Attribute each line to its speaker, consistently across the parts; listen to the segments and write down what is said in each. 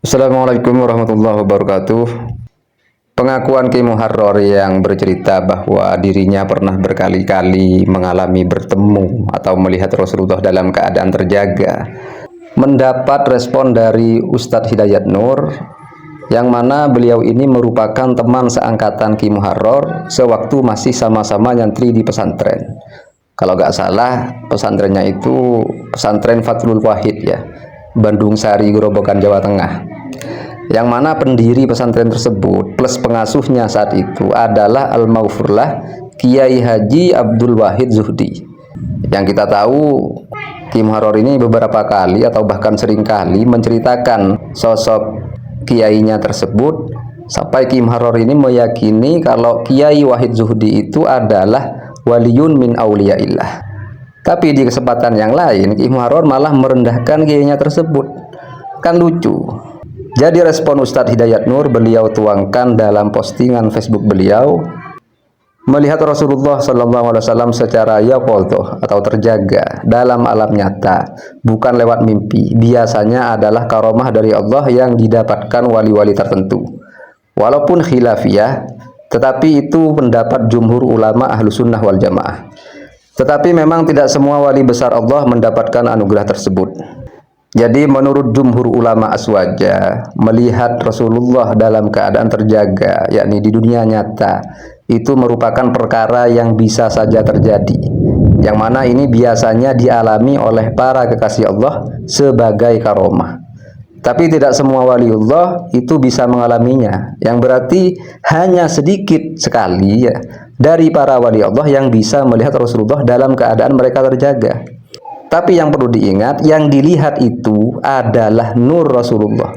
Speaker 1: Assalamualaikum warahmatullahi wabarakatuh. Pengakuan Ki Muharrar yang bercerita bahwa dirinya pernah berkali-kali mengalami bertemu atau melihat Rasulullah dalam keadaan terjaga mendapat respon dari Ustadz Hidayat Nur, yang mana beliau ini merupakan teman seangkatan Ki Muharrar sewaktu masih sama-sama nyantri di pesantren. Kalau nggak salah pesantrennya itu pesantren Fathul Wahid ya, Bandung Sari, Grobogan, Jawa Tengah, yang mana pendiri pesantren tersebut plus pengasuhnya saat itu adalah Al-Maghfurlah Kiai Haji Abdul Wahid Zuhdi. Yang kita tahu Ki Muharrar ini beberapa kali atau bahkan sering kali menceritakan sosok kiainya tersebut, sampai Ki Muharrar ini meyakini kalau Kiai Wahid Zuhdi itu adalah waliyun min auliyaillah. Tapi di kesempatan yang lain Ki Muharrar malah merendahkan kiainya tersebut. Kan lucu. Jadi respon Ustadz Hidayat Nur beliau tuangkan dalam postingan Facebook beliau, melihat Rasulullah SAW secara yaqadhah atau terjaga dalam alam nyata, bukan lewat mimpi, biasanya adalah karomah dari Allah yang didapatkan wali-wali tertentu. Walaupun khilafiyah, tetapi itu pendapat jumhur ulama ahlu sunnah wal jamaah. Tetapi memang tidak semua wali besar Allah mendapatkan anugerah tersebut. Jadi menurut jumhur ulama aswaja, melihat Rasulullah dalam keadaan terjaga, yakni di dunia nyata, itu merupakan perkara yang bisa saja terjadi, yang mana ini biasanya dialami oleh para kekasih Allah sebagai karomah. Tapi tidak semua waliullah itu bisa mengalaminya, yang berarti hanya sedikit sekali ya dari para wali Allah yang bisa melihat Rasulullah dalam keadaan mereka terjaga. Tapi yang perlu diingat, yang dilihat itu adalah nur Rasulullah,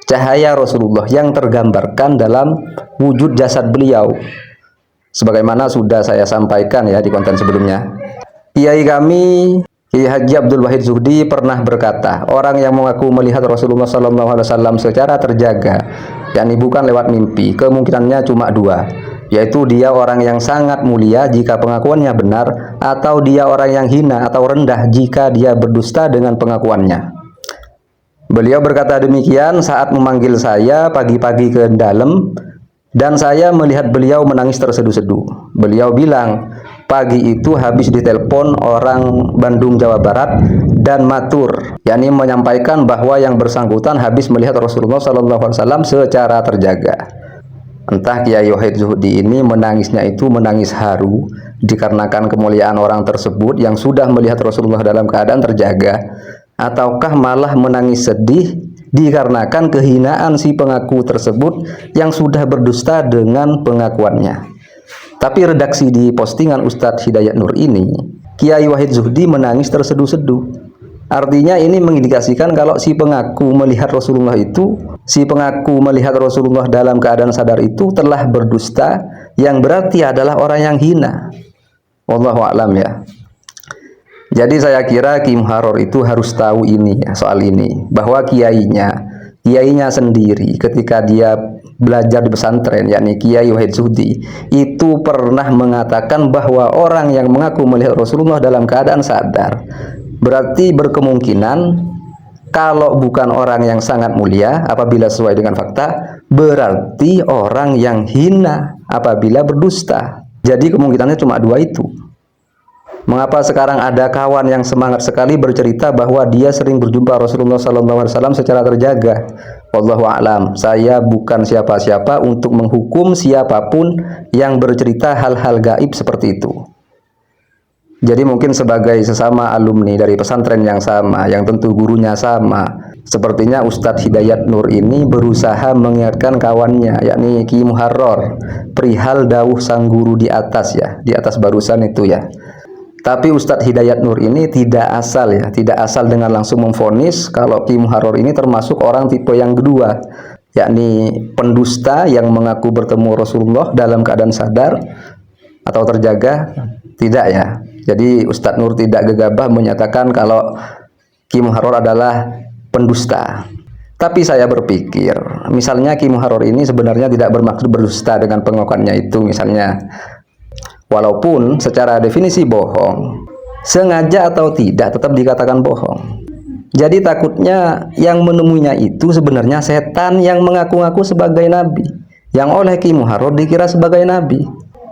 Speaker 1: cahaya Rasulullah yang tergambarkan dalam wujud jasad beliau. Sebagaimana sudah saya sampaikan ya di konten sebelumnya, kiai kami Kiai Haji Abdul Wahid Zuhdi pernah berkata, orang yang mengaku melihat Rasulullah SAW secara terjaga, yakni bukan lewat mimpi, kemungkinannya cuma dua, yaitu dia orang yang sangat mulia jika pengakuannya benar, atau dia orang yang hina atau rendah jika dia berdusta dengan pengakuannya. Beliau berkata demikian saat memanggil saya pagi-pagi ke dalam, dan saya melihat beliau menangis terseduh-seduh. Beliau bilang, pagi itu habis ditelepon orang Bandung, Jawa Barat, dan matur, yakni menyampaikan bahwa yang bersangkutan habis melihat Rasulullah SAW secara terjaga. Entah Kiai Wahid Zuhdi ini menangisnya itu menangis haru dikarenakan kemuliaan orang tersebut yang sudah melihat Rasulullah dalam keadaan terjaga, ataukah malah menangis sedih dikarenakan kehinaan si pengaku tersebut yang sudah berdusta dengan pengakuannya. Tapi redaksi di postingan Ustadz Hidayat Nur ini, Kiai Wahid Zuhdi menangis terseduh-seduh. Artinya ini mengindikasikan kalau si pengaku melihat Rasulullah itu, si pengaku melihat Rasulullah dalam keadaan sadar itu telah berdusta, yang berarti adalah orang yang hina. Wallahu a'lam ya. Jadi saya kira Ki Muharrar itu harus tahu ini ya, soal ini, bahwa kiainya sendiri ketika dia belajar di pesantren, yakni Kiai Wahid Zuhdi, itu pernah mengatakan bahwa orang yang mengaku melihat Rasulullah dalam keadaan sadar, berarti berkemungkinan kalau bukan orang yang sangat mulia apabila sesuai dengan fakta, berarti orang yang hina apabila berdusta. Jadi kemungkinannya cuma dua itu. Mengapa sekarang ada kawan yang semangat sekali bercerita bahwa dia sering berjumpa Rasulullah SAW secara terjaga? Wallahu a'lam. Saya bukan siapa-siapa untuk menghukum siapapun yang bercerita hal-hal gaib seperti itu. Jadi mungkin sebagai sesama alumni dari pesantren yang sama, yang tentu gurunya sama, sepertinya Ustadz Hidayat Nur ini berusaha mengingatkan kawannya, yakni Ki Muharrar, perihal dawuh sang guru di atas ya, di atas barusan itu ya. Tapi Ustadz Hidayat Nur ini tidak asal ya, tidak asal dengan langsung memvonis kalau Ki Muharrar ini termasuk orang tipe yang kedua, yakni pendusta yang mengaku bertemu Rasulullah dalam keadaan sadar atau terjaga. Tidak ya. Jadi Ustadz Nur tidak gegabah menyatakan kalau Ki Muharrar adalah pendusta. Tapi saya berpikir, misalnya Ki Muharrar ini sebenarnya tidak bermaksud berdusta dengan pengakuannya itu misalnya. Walaupun secara definisi bohong, sengaja atau tidak tetap dikatakan bohong. Jadi takutnya yang menemuinya itu sebenarnya setan yang mengaku-ngaku sebagai nabi, yang oleh Ki Muharrar dikira sebagai nabi.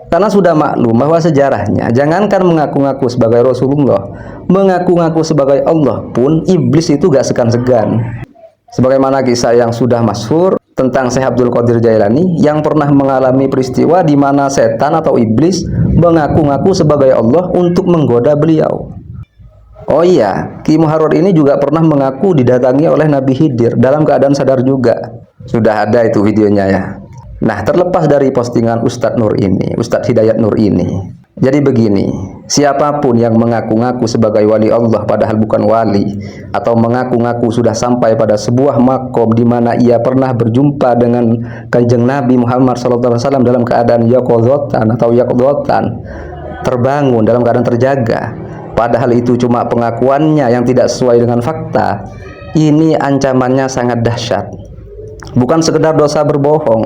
Speaker 1: Karena sudah maklum bahwa sejarahnya, jangankan mengaku-ngaku sebagai Rasulullah, mengaku-ngaku sebagai Allah pun iblis itu gak segan-segan. Sebagaimana kisah yang sudah masyhur tentang Syekh Abdul Qadir Jailani yang pernah mengalami peristiwa di mana setan atau iblis mengaku-ngaku sebagai Allah untuk menggoda beliau. Oh iya, Ki Muharrar ini juga pernah mengaku didatangi oleh Nabi Khidir dalam keadaan sadar juga. Sudah ada itu videonya ya. Nah, terlepas dari postingan Ustadz Nur ini, Ustadz Hidayat Nur ini. Jadi begini, siapapun yang mengaku-ngaku sebagai wali Allah padahal bukan wali, atau mengaku-ngaku sudah sampai pada sebuah makom di mana ia pernah berjumpa dengan Kanjeng Nabi Muhammad SAW dalam keadaan yaqozotan atau yaqdotan, terbangun dalam keadaan terjaga, padahal itu cuma pengakuannya yang tidak sesuai dengan fakta, ini ancamannya sangat dahsyat. Bukan sekedar dosa berbohong,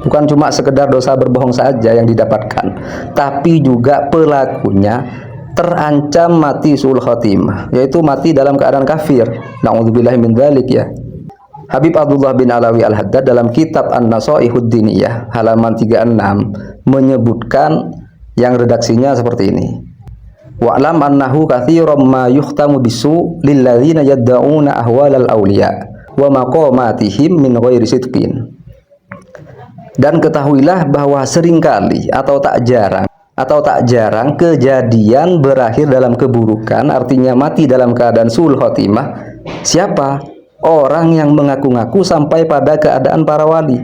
Speaker 1: bukan cuma sekedar dosa berbohong saja yang didapatkan, tapi juga pelakunya terancam mati su'ul khotimah, yaitu mati dalam keadaan kafir. Na'udzubillahi min dzalik ya. Habib Abdullah bin Alawi Al-Haddad dalam kitab An-Nasaihud Diniyah halaman 36 menyebutkan yang redaksinya seperti ini. Wa'lam annahu katsiran ma yuhtamu bisu lilladzina yadda'una ahwalal awliya wa maqamatihim min ghairi sidqin. Dan ketahuilah bahwa seringkali atau tak jarang kejadian berakhir dalam keburukan, artinya mati dalam keadaan su'ul khotimah. Siapa? Orang yang mengaku-ngaku sampai pada keadaan para wali,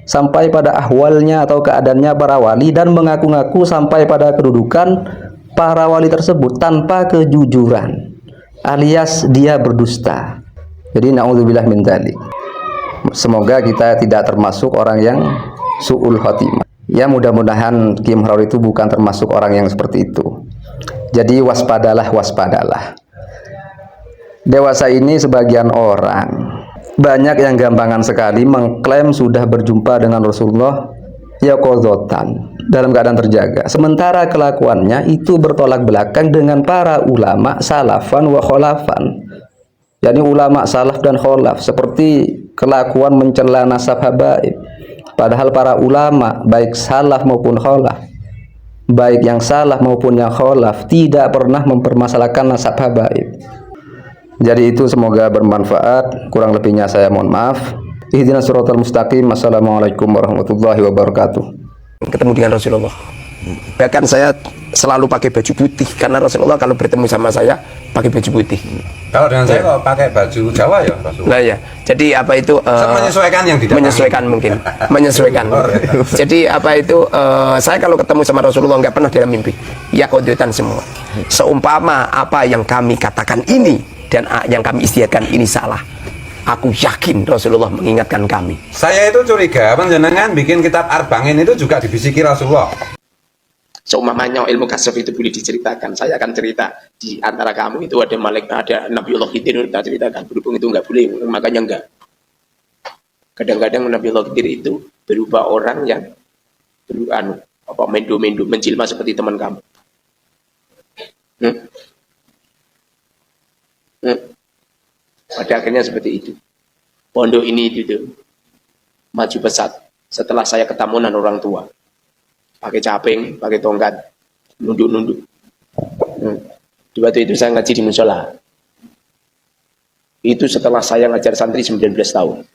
Speaker 1: sampai pada ahwalnya atau keadaannya para wali, dan mengaku-ngaku sampai pada kedudukan para wali tersebut tanpa kejujuran, alias dia berdusta. Jadi na'udzubillah min dzalik. Semoga kita tidak termasuk orang yang su'ul khotimah. Ya, mudah-mudahan Ki Muharrar itu bukan termasuk orang yang seperti itu. Jadi waspadalah, waspadalah. Dewasa ini sebagian orang banyak yang gampangan sekali mengklaim sudah berjumpa dengan Rasulullah yaqozotan dalam keadaan terjaga, sementara kelakuannya itu bertolak belakang dengan para ulama salafan wa kholafan, yakni ulama salaf dan kholaf, seperti kelakuan mencela nasab habaib. Padahal para ulama baik salaf maupun kholaf, baik yang salaf maupun yang kholaf, tidak pernah mempermasalahkan nasab habaib. Jadi itu semoga bermanfaat. Kurang lebihnya saya mohon maaf. Ihdinas siratal mustaqim. Assalamualaikum warahmatullahi wabarakatuh.
Speaker 2: Ketemu dengan Rasulullah. Bahkan saya selalu pakai baju putih karena Rasulullah kalau bertemu sama saya pakai baju putih.
Speaker 3: Kalau dengan saya kok pakai baju Jawa ya Rasulullah.
Speaker 2: Nah ya, jadi apa itu
Speaker 3: menyesuaikan yang tidak
Speaker 2: menyesuaikan mungkin, menyesuaikan. Jadi apa itu saya kalau ketemu sama Rasulullah nggak pernah dalam mimpi. Ya kodotan semua. Seumpama apa yang kami katakan ini dan yang kami istiadatkan ini salah, aku yakin Rasulullah mengingatkan kami.
Speaker 3: Saya itu curiga panjenengan bikin kitab Arba'in itu juga dibisiki Rasulullah.
Speaker 2: Seumpamanya ilmu kasaf itu boleh diceritakan, saya akan cerita di antara kamu itu ada ada Nabiullah Khidir, kita ceritakan. Berhubung itu nggak boleh, makanya enggak. Kadang-kadang Nabiullah Khidir itu berupa orang yang mendo-mendo, menjelma seperti teman kamu. Pada akhirnya seperti itu. Pondok ini itu maju pesat setelah saya ketemu dengan orang tua. Pakai caping, pakai tongkat, nunduk-nunduk. Di waktu itu saya ngaji di musola. Itu setelah saya ngajar santri 19 tahun.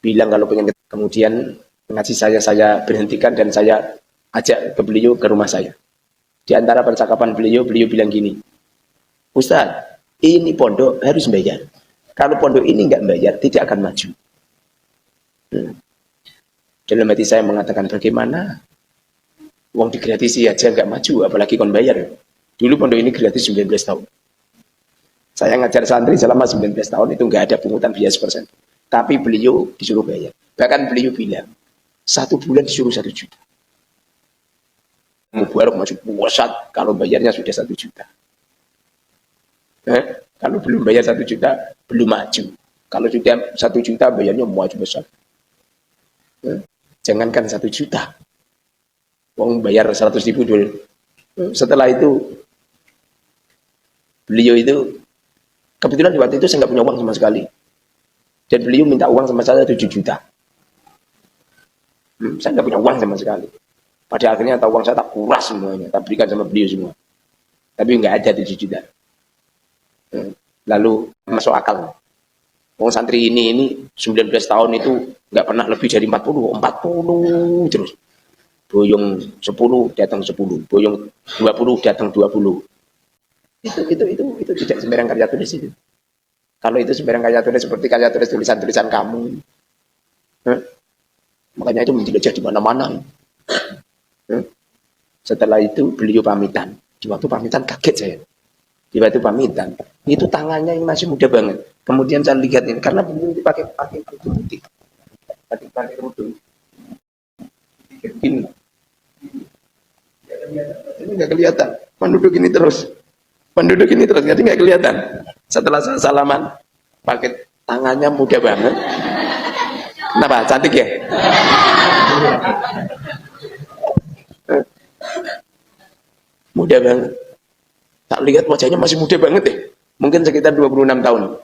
Speaker 2: Bilang kalau pengen, kemudian ngaji saya berhentikan dan saya ajak ke beliau ke rumah saya. Di antara percakapan beliau bilang gini, Ustaz, ini pondok harus bayar. Kalau pondok ini nggak bayar, tidak akan maju. Dalam hati saya mengatakan, bagaimana? Uang digratisi aja nggak maju, apalagi kon bayar. Dulu pondok ini gratis 19 tahun. Saya ngajar santri selama 19 tahun itu nggak ada pungutan biaya 1%. Tapi beliau disuruh bayar. Bahkan beliau bilang, 1 bulan disuruh 1 juta. Mubarak maju puasat kalau bayarnya sudah 1 juta. Kalau belum bayar 1 juta, belum maju. Kalau sudah 1 juta, bayarnya maju besar. Jangankan 1 juta. Uang bayar 100.000 dulu. Setelah itu, beliau itu Kebetulan di waktu itu saya nggak punya uang sama sekali. Dan beliau minta uang sama saya 7 juta. Saya nggak punya uang sama sekali. Pada akhirnya uang saya tak kuras semuanya, tak berikan sama beliau semua. Tapi nggak ada 7 juta. Lalu masuk akal. Wong santri ini 19 tahun itu nggak pernah lebih dari 40 terus. Boyong 10 datang 10, boyong 20 datang 20. Itu tidak sembarang karya tulis itu. Kalau itu sembarang karya tulis seperti karya tulis tulisan-tulisan kamu. Makanya itu menjelajah di mana-mana. Setelah itu beliau pamitan. Di waktu pamitan kaget saya. Di waktu pamitan, itu tangannya yang masih muda banget. Kemudian saya lihat ini, karena beliau dipakai kerudung putih. Pakai kerudung. Ini nggak kelihatan. Penduduk ini terus, jadi nggak kelihatan. Setelah saya salaman, pakai tangannya muda banget. Kenapa? Cantik ya? Muda banget. Tak lihat wajahnya masih muda banget deh. Mungkin sekitar 26 tahun.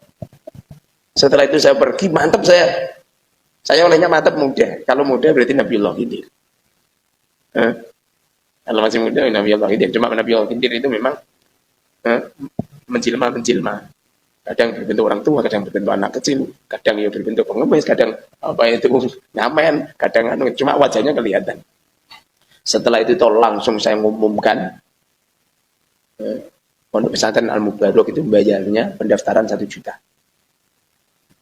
Speaker 2: Setelah itu saya pergi, mantap saya. Saya olehnya mantap muda. Kalau muda berarti Nabiullah Khidir. Kalau masih muda Nabiullah Khidir. Cuma Nabiullah Khidir itu memang menjelma. Kadang berbentuk orang tua, kadang berbentuk anak kecil, kadang ya berbentuk pengemis, kadang apa itu ngamen, kadang cuma wajahnya kelihatan. Setelah itu langsung saya ngumumkan Pondok Pesantren Al-Mubarok itu bayarnya pendaftaran 1 juta.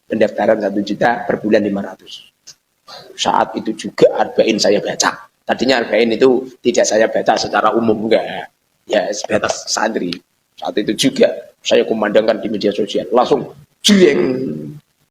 Speaker 2: Pendaftaran 1 juta per bulan 500. Saat itu juga arba'in saya baca. Tadinya arba'in itu tidak saya baca secara umum, enggak. Ya sebatas santri. Saat itu juga saya kumandangkan di media sosial. Langsung jreng